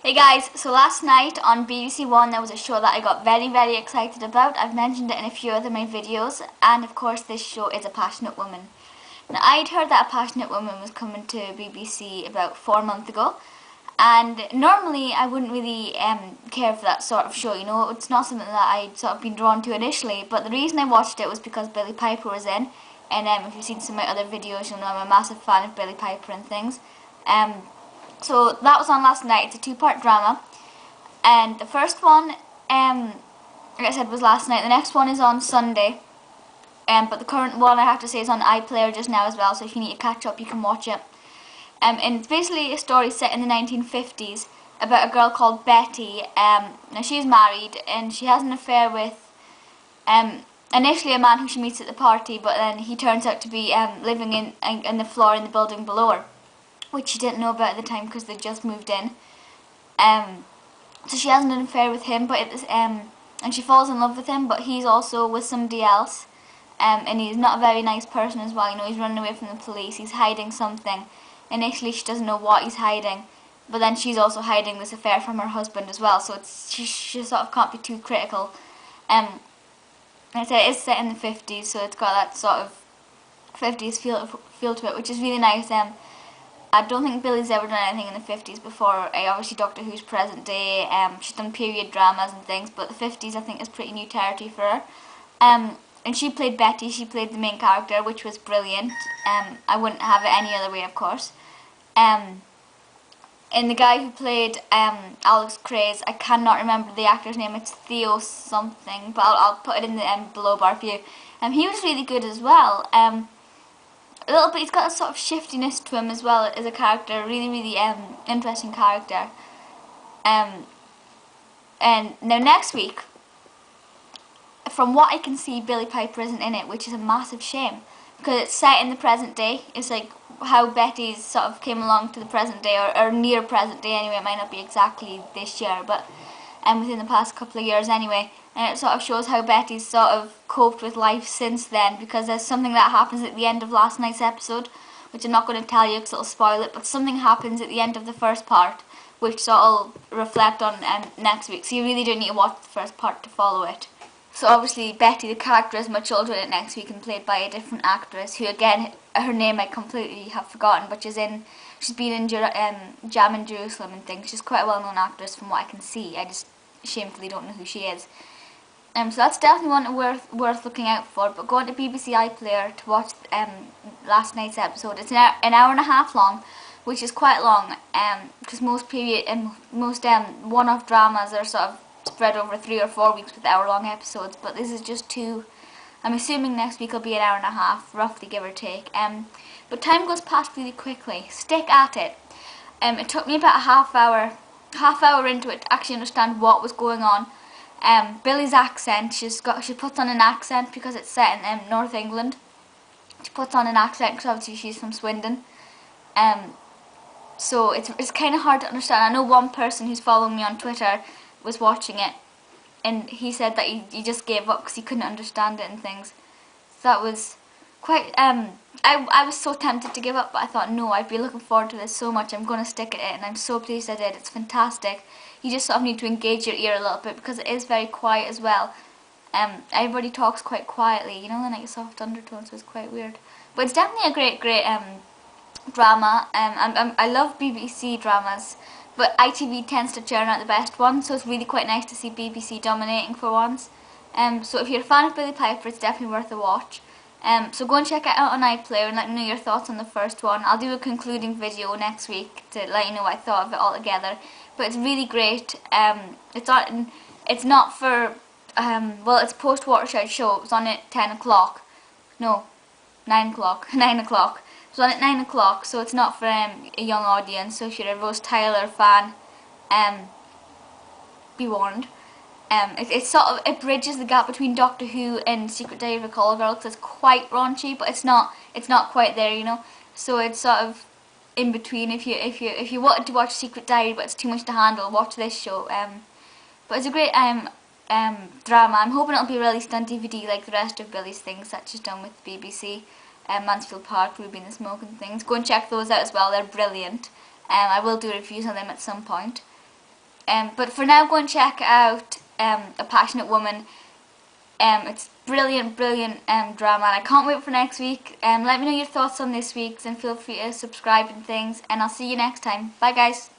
Hey guys, so last night on BBC One there was a show that I got very excited about. I've mentioned it in a few other my videos, and of course this show is A Passionate Woman. Now I'd heard that A Passionate Woman was coming to BBC about 4 months ago, and normally I wouldn't really care for that sort of show, you know, it's not something that I'd sort of been drawn to initially, but the reason I watched it was because Billie Piper was in, and if you've seen some of my other videos you'll know I'm a massive fan of Billie Piper and things. So that was on last night. It's a two-part drama, and the first one, like I said, was last night. The next one is on Sunday, but the current one I have to say is on iPlayer just now as well. So if you need to catch up, you can watch it. And it's basically a story set in the 1950s about a girl called Betty. Now she's married and she has an affair with initially a man who she meets at the party, but then he turns out to be living in the floor in the building below her, which she didn't know about at the time because they just moved in. So she has an affair with him, but and she falls in love with him, but he's also with somebody else, and he's not a very nice person as well. You know, he's running away from the police. He's hiding something. Initially, she doesn't know what he's hiding, but then she's also hiding this affair from her husband as well. So she sort of can't be too critical. Like I said, it is set in the 50s, so it's got that sort of 50s feel to it, which is really nice. I don't think Billie's ever done anything in the 50s before. Obviously Doctor Who's present day, she's done period dramas and things, but the 50s I think is pretty new territory for her. And she played Betty, she played the main character, which was brilliant. I wouldn't have it any other way, of course. And the guy who played Alex Craze, I cannot remember the actor's name, it's Theo something, but I'll put it in the below bar for you. He was really good as well. A little bit, he's got a sort of shiftiness to him as well as a character, really interesting character. And now next week, from what I can see, Billie Piper isn't in it, which is a massive shame, because it's set in the present day. It's like how Betty's sort of came along to the present day, or near present day anyway. It might not be exactly this year, but within the past couple of years anyway. And it sort of shows how Betty's sort of coped with life since then, because there's something that happens at the end of last night's episode, which I'm not going to tell you because it'll spoil it, but something happens at the end of the first part, which sort of reflect on next week, so you really do need to watch the first part to follow it. So obviously Betty, the character, is much older in it next week and played by a different actress, who again, her name I completely have forgotten, but she's been in Jam in Jerusalem and things. She's quite a well-known actress from what I can see. I just shamefully don't know who she is. So that's definitely one worth looking out for. But go on to BBC iPlayer to watch last night's episode. It's an hour and a half long, which is quite long, because most period and most one-off dramas are sort of spread over 3 or 4 weeks with hour-long episodes. But this is just 2. I'm assuming next week will be an hour and a half, roughly, give or take. But time goes past really quickly. Stick at it. It took me about a half hour into it to actually understand what was going on. Billie's accent, she puts on an accent because it's set in North England. She puts on an accent because obviously she's from Swindon. So it's kind of hard to understand. I know one person who's following me on Twitter was watching it, and he said that he just gave up because he couldn't understand it and things. So that was quite, I was so tempted to give up, but I thought, no, I've been looking forward to this so much, I'm going to stick at it, and I'm so pleased I did. It's fantastic. You just sort of need to engage your ear a little bit, because it is very quiet as well. Everybody talks quite quietly, you know, and like a soft undertone, so it's quite weird. But it's definitely a great drama. I love BBC dramas, but ITV tends to churn out the best ones, so it's really quite nice to see BBC dominating for once. So if you're a fan of Billie Piper, it's definitely worth a watch. So go and check it out on iPlayer and let me know your thoughts on the first one. I'll do a concluding video next week to let you know what I thought of it all together. But it's really great. It's not for, well, it's post-Watershed show. It was on at 10 o'clock. No, 9 o'clock. 9 o'clock. It was on at 9 o'clock, so it's not for a young audience. So if you're a Rose Tyler fan, be warned. It bridges the gap between Doctor Who and Secret Diary of a Call Girl, because it's quite raunchy, but it's not quite there, you know. So it's sort of in between. If you wanted to watch Secret Diary but it's too much to handle, watch this show. But it's a great drama. I'm hoping it'll be released on DVD like the rest of Billie's things that she's done with the BBC. Mansfield Park, Ruby and the Smoke and things. Go and check those out as well. They're brilliant. I will do reviews on them at some point. But for now, go and check out A Passionate Woman. It's brilliant drama, and I can't wait for next week. Let me know your thoughts on this week's, and feel free to subscribe and things, and I'll see you next time. Bye guys.